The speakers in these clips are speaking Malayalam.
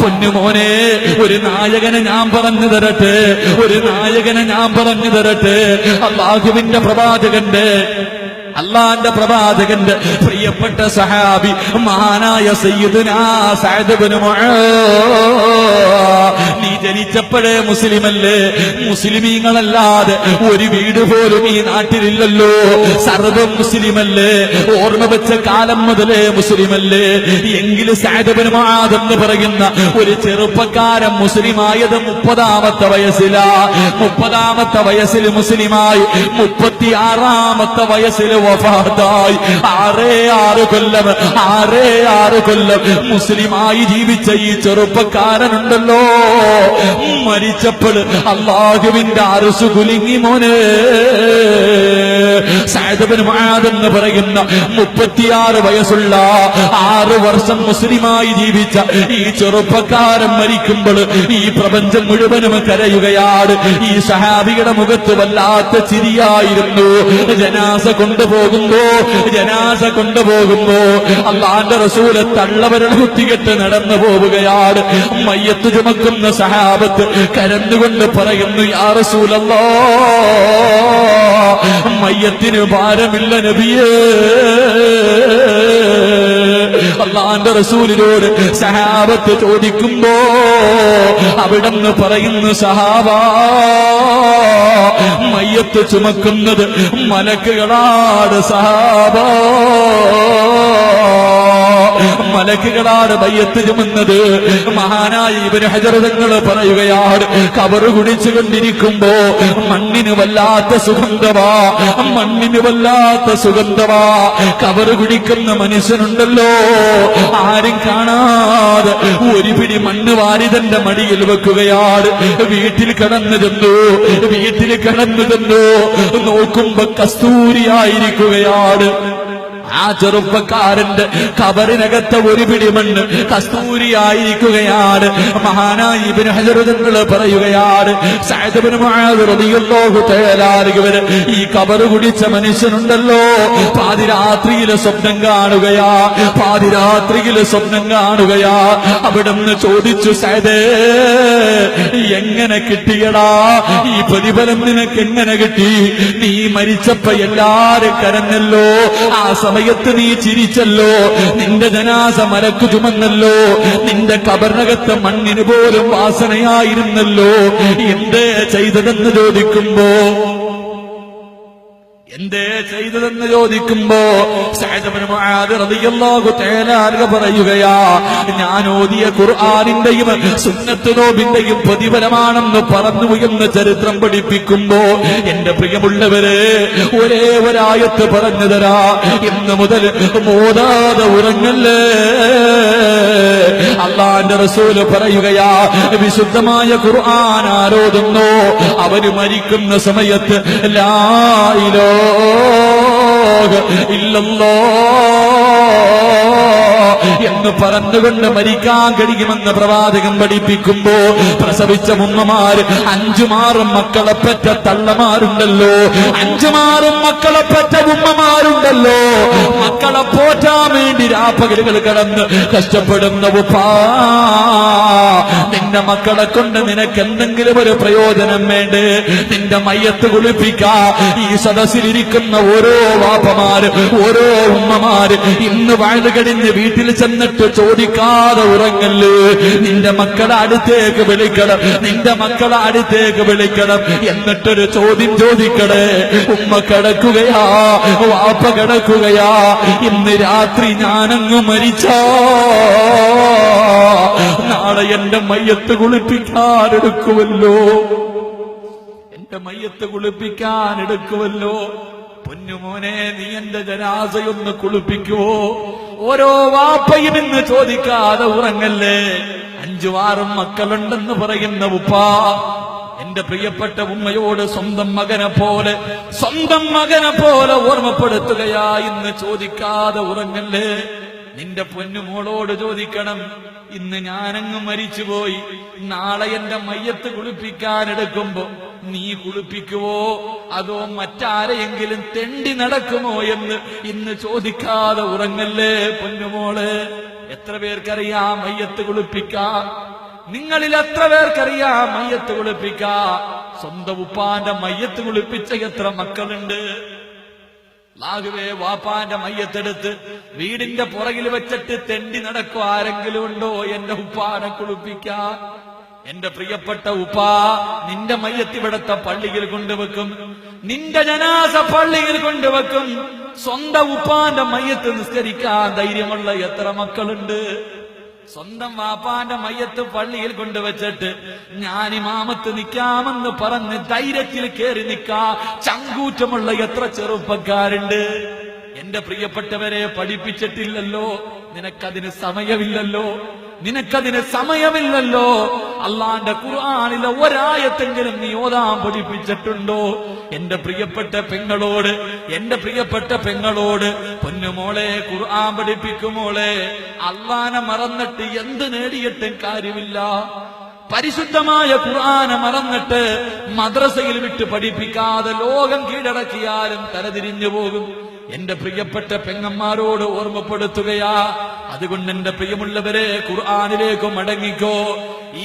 പൊന്നുമോനെ, ഒരു നായകനെ ഞാൻ പറഞ്ഞു തരട്ടെ, ഒരു നായകനെ ഞാൻ പറഞ്ഞു തരട്ടെ. അള്ളാന്റെ പ്രവാചകന്റെ പ്രിയപ്പെട്ട സഹാബി മഹാനായ സയ്യിദുനാ സഅദ് ഇബ്നു മുആദ്. നീ ജനിച്ചപ്പോഴേ മുസ്ലിമല്ലേ? മുസ്ലിമീങ്ങളല്ലാതെ ഒരു വീട് പോലും ഈ നാട്ടിലില്ലല്ലോ. സർവ്വം മുസ്ലിമല്ലേ? ഓർമ്മ വെച്ച കാലം മുതലേ മുസ്ലിമല്ലേ? എങ്കിലും സഅദ് ഇബ്നു മുആദ് എന്ന് പറയുന്ന ഒരു ചെറുപ്പക്കാരൻ മുസ്ലിമായത് 30-ാമത്തെ വയസ്സിലാ. 30-ാമത്തെ വയസ്സിൽ മുസ്ലിമായി, 36-ാമത്തെ വയസ്സിൽ വഫാത്തായി. 6 കൊല്ലം മുസ്ലിമായി ജീവിച്ച ഈ ചെറുപ്പക്കാരനുണ്ടല്ലോ, മരിച്ചപ്പോൾ അല്ലാഹുവിന്റെ അർശ് കുലുങ്ങി മോനെ. സഅദ് ഇബ്നു മുആദ് എന്ന് പറയുന്ന 36 വയസ്സുള്ള 6 വർഷം മുസ്ലിമായി ജീവിച്ച ഈ ചെറുപ്പക്കാരൻ മരിക്കുമ്പോൾ ഈ പ്രപഞ്ചം മുഴുവനും കരയുകയാണ്. ഈ സഹാബിയുടെ മുഖത്ത് വല്ലാത്ത ചിരിയായിരുന്നു. ജനാസ കൊണ്ടുപോകുമ്പോ അല്ലാഹുവിന്റെ റസൂല് തള്ളവരൽ കുത്തികെട്ട് നടന്നു പോവുകയാണ്. മയ്യത്ത് ചുമക്കുന്ന സഹാബത്ത് കരഞ്ഞുകൊണ്ട് പറയുന്നു, യാ റസൂലല്ലാഹ്, മയ്യത്തിന് ഭാരമില്ല നബിയേ. അല്ലാഹുവിന്റെ റസൂലിനോട് സഹാബത്ത് ചോദിക്കുമ്പോ അവിടെന്ന് പറയുന്നു, സഹാബാ, മയ്യത്ത് ചുമക്കുന്നത് മലക്കുകളാണ് സഹാബാ, മലക്കുകളാണ് മയ്യത്ത് ചുമന്നത്. മഹാനായ ഇബ്നു ഹജർ തങ്ങൾ പറയുകയാണ്, കബറ് കുടിച്ചുകൊണ്ടിരിക്കുമ്പോ മണ്ണിന് വല്ലാത്ത സുഗന്ധമാ. കബറ് കുടിക്കുന്ന മനുഷ്യനുണ്ടല്ലോ, ആരും കാണാതെ ഒരു പിടി മണ്ണ് വാരി തന്റെ മടിയിൽ വെക്കുകയാണ്. വീട്ടിൽ കടന്നു ചെന്നു നോക്കുമ്പോ കസ്തൂരിയായിരിക്കുകയാണ്. ആ ചെറുപ്പക്കാരന്റെ കബറിനകത്ത് ഒരു പിടി മണ്ണ് കസ്തൂരിയായിരിക്കുകയാണ്. മഹാനായ ഇബ്നു ഹജർ തങ്ങൾ പറയുകയാണ്, സഅദ് ഇബ്നു മുആദ് റളിയല്ലാഹു തആല അൻഹു ഈ കബറ് കുടിച്ച മനുഷ്യനുണ്ടല്ലോ, പാതിരാത്രിയിലെ സ്വപ്നം കാണുകയാ. അവിടുന്ന് ചോദിച്ചു, സഅദേ, എങ്ങനെ കിട്ടിയടാ ഈ പ്രതിഫലം? നിനക്ക് എങ്ങനെ കിട്ടി? നീ മരിച്ചപ്പോ എല്ലാരും കരഞ്ഞല്ലോ, ആ സമയത്ത് നീ ചിരിച്ചല്ലോ, നിന്റെ ജനാസ മലക്കു ചുമന്നല്ലോ, നിന്റെ കബറിനകത്ത് മണ്ണിന് പോലും വാസനയായിരുന്നല്ലോ. എന്തേ ചെയ്തതെന്ന് ചോദിക്കുമ്പോ സഅദ് ഇബ്നു മുആദ് റളിയല്ലാഹു തആല അൻഹു പറയുകയാ, ഞാൻ ഓതിയ ഖുർആനിന്റെയും സുന്നത്ത് നോമ്പിന്റെയും പ്രതിഫലമാണെന്ന് പറഞ്ഞു എന്ന് ചരിത്രം പഠിപ്പിക്കുമ്പോ, എന്റെ പ്രിയമുള്ളവരെ, ഒരേ ഒരായത്ത് പറഞ്ഞു തരാ, ഇന്ന് മുതൽ മോദാതെ ഉറങ്ങല്ലേ. അല്ലാഹുവിന്റെ റസൂല് പറയുകയാ, വിശുദ്ധമായ ഖുർആൻ ആരോടുന്നു അവര് മരിക്കുന്ന സമയത്ത് ലാ ഇലാഹ എന്ന് പറഞ്ഞുകൊണ്ട് മരിക്കാൻ കഴിയുമെന്ന് പ്രവാചകൻ പഠിപ്പിക്കുമ്പോ, പ്രസവിച്ച ഉമ്മമാര് 5-6 മക്കളെ പെറ്റ തള്ളമാരുണ്ടല്ലോ, 5-6 മക്കളെ പെറ്റ ഉമ്മമാരുണ്ടല്ലോ, മക്കളെ പോറ്റാൻ വേണ്ടി രാപ്പകലുകൾ കടന്ന് കഷ്ടപ്പെടുന്ന ഉപ്പാ, നിന്റെ മക്കളെ കൊണ്ട് നിനക്ക് എന്തെങ്കിലും ഒരു പ്രയോജനം വേണ്ടേ? നിന്റെ മയ്യത്ത് കുളിപ്പിക്കാ. ഈ സദസ്സിലിരിക്കുന്ന ഓരോ വാപ്പമാര്, ഓരോ ഉമ്മമാര് ഇന്ന് വയല് കഴിഞ്ഞ് വീട്ടിൽ ചെന്നിട്ട് ചോദിക്കാതെ ഉറങ്ങല്ലേ. നിന്റെ മക്കളെ അടുത്തേക്ക് വിളിക്കണം, എന്നിട്ടൊരു ചോദ്യം ചോദിക്കണേ, ഉമ്മ കിടക്കുകയാ, വാപ്പ കിടക്കുകയാ, ഇന്ന് രാത്രി ഞാനങ്ങ് മരിച്ചാ നാളെ എന്റെ മയ്യത്ത് കുളിപ്പിക്കാനെടുക്കുമല്ലോ. പൊന്നുമോനെ, നീ എന്റെ ജനാസയൊന്ന് കുളിപ്പിക്കുവോ? ഓരോ വാപ്പയും ഇന്ന് ചോദിക്കാതെ ഉറങ്ങല്ലേ. 5-6 മക്കളുണ്ടെന്ന് പറയുന്ന ഉപ്പാ, എന്റെ പ്രിയപ്പെട്ട ഉമ്മയോട് സ്വന്തം മകനെ പോലെ ഓർമ്മപ്പെടുത്തുകയാ, ഇന്ന് ചോദിക്കാതെ ഉറങ്ങല്ലേ. നിന്റെ പൊന്നുമോളോട് ചോദിക്കണം, ഇന്ന് ഞാനങ്ങ് മരിച്ചുപോയി, നാളെ എന്റെ മയ്യത്ത് കുളിപ്പിക്കാനെടുക്കുമ്പോ നീ കുളിപ്പിക്കുവോ അതോ മറ്റാരെയെങ്കിലും തെണ്ടി നടക്കുമോ എന്ന് ഇന്ന് ചോദിക്കാതെ ഉറങ്ങല്ലേ പൊന്നുമോള്. എത്ര പേർക്കറിയാം മയ്യത്ത് കുളിപ്പിക്കാം? നിങ്ങളിൽ എത്ര പേർക്കറിയാം മയ്യത്ത് കുളിപ്പിക്കാ? സ്വന്തം ഉപ്പാന്റെ മയ്യത്ത് കുളിപ്പിച്ച എത്ര മക്കളുണ്ട്? ലാഘുവേ വാപ്പാന്റെ മയ്യത്തെടുത്ത് വീടിന്റെ പുറകിൽ വെച്ചിട്ട് തെണ്ടി നടക്കും ആരെങ്കിലും ഉണ്ടോ എന്റെ ഉപ്പാനെ കുളിപ്പിക്കാൻ? എന്റെ പ്രിയപ്പെട്ട ഉപ്പാ, നിന്റെ മയ്യത്ത് ഇവിടത്തെ പള്ളിയിൽ കൊണ്ടുവെക്കും, നിന്റെ ജനാസ പള്ളിയിൽ കൊണ്ടുവെക്കും. സ്വന്തം ഉപ്പാന്റെ മയ്യത്ത് നിസ്കരിക്കാൻ ധൈര്യമുള്ള എത്ര മക്കളുണ്ട്? സ്വന്തം വാപ്പാന്റെ മയ്യത്ത് പള്ളിയിൽ കൊണ്ടുവച്ചിട്ട് ഞാൻ ഇമാമത്ത് നിൽക്കാമെന്ന് പറഞ്ഞ് ധൈര്യത്തിൽ കയറി നിൽക്കാ ചങ്കൂറ്റമുള്ള എത്ര ചെറുപ്പക്കാരുണ്ട്? എന്റെ പ്രിയപ്പെട്ടവരെ, പഠിപ്പിച്ചിട്ടില്ലല്ലോ, നിനക്കതിന് സമയമില്ലല്ലോ, നിനക്കതിന് സമയമില്ലല്ലോ. അള്ളാന്റെ ഖുർആനിലെ ഒരായത്തെങ്കിലും നീ ഓതാൻ പഠിപ്പിച്ചിട്ടുണ്ടോ? എന്റെ പ്രിയപ്പെട്ട പെങ്ങളോട്, എന്റെ പ്രിയപ്പെട്ട പെങ്ങളോട്, പൊന്നുമോളെ, ഖുർആൻ പഠിപ്പിക്കുമോളെ. അള്ളാനെ മറന്നിട്ട് എന്ത് നേടിയിട്ടും കാര്യമില്ല. പരിശുദ്ധമായ ഖുർആനെ മറന്നിട്ട് മദ്രസയിൽ വിട്ട് പഠിപ്പിക്കാതെ ലോകം കീഴടക്കിയാലും തലതിരിഞ്ഞു പോകും. എന്റെ പ്രിയപ്പെട്ട പെങ്ങന്മാരോട് ഓർമ്മപ്പെടുത്തുകയാ. അതുകൊണ്ട് എന്റെ പ്രിയമുള്ളവരെ, ഖുർആനിലേക്ക് മടങ്ങിക്കോ.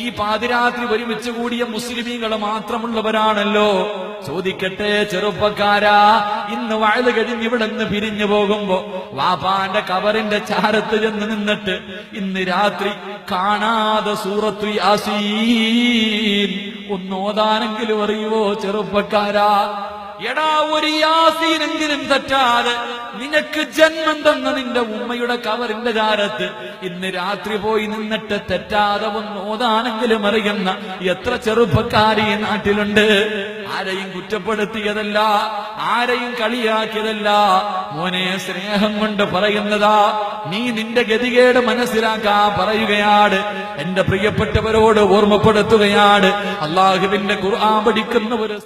ഈ പാതിരാത്രി ഒരുമിച്ച് കൂടിയ മുസ്ലിമീങ്ങൾ മാത്രമുള്ളവരാണല്ലോ. ചോദിക്കട്ടെ ചെറുപ്പക്കാരാ, ഇന്ന് വഅദ് കഴിഞ്ഞ് ഇവിടെ നിന്ന് പിരിഞ്ഞു പോകുമ്പോ വാപ്പാന്റെ കബറിന്റെ ചാരത്ത് ചെന്ന് നിന്നിട്ട് ഇന്ന് രാത്രി കാണാതെ സൂറത്തു യാസീൻ ഒന്നോതാനെങ്കിലും അറിയുവോ ചെറുപ്പക്കാരാ? എടാ, ഒരു യാസീനെങ്കിലും തെറ്റാതെ നിനക്ക് ജന്മം തന്ന നിന്റെ ഉമ്മയുടെ കവറിന്റെ ചാരത്ത് ഇന്ന് രാത്രി പോയി നിന്നിട്ട് തെറ്റാതെ ഒന്ന് ഓതാണെങ്കിലും അറിയുന്ന എത്ര ചെറുപ്പക്കാർ ഈ നാട്ടിലുണ്ട്? ആരെയും കുറ്റപ്പെടുത്തിയതല്ല, ആരെയും കളിയാക്കിയതല്ല, മോനെ സ്നേഹം കൊണ്ട് പറയുന്നതാ. നീ നിന്റെ ഗതികേട് മനസ്സിലാക്കാ പറയുകയാണ്. എന്റെ പ്രിയപ്പെട്ടവരോട് ഓർമ്മപ്പെടുത്തുകയാണ്. അള്ളാഹുവിന്റെ ഖുർആൻ പഠിക്കുന്ന ഒരു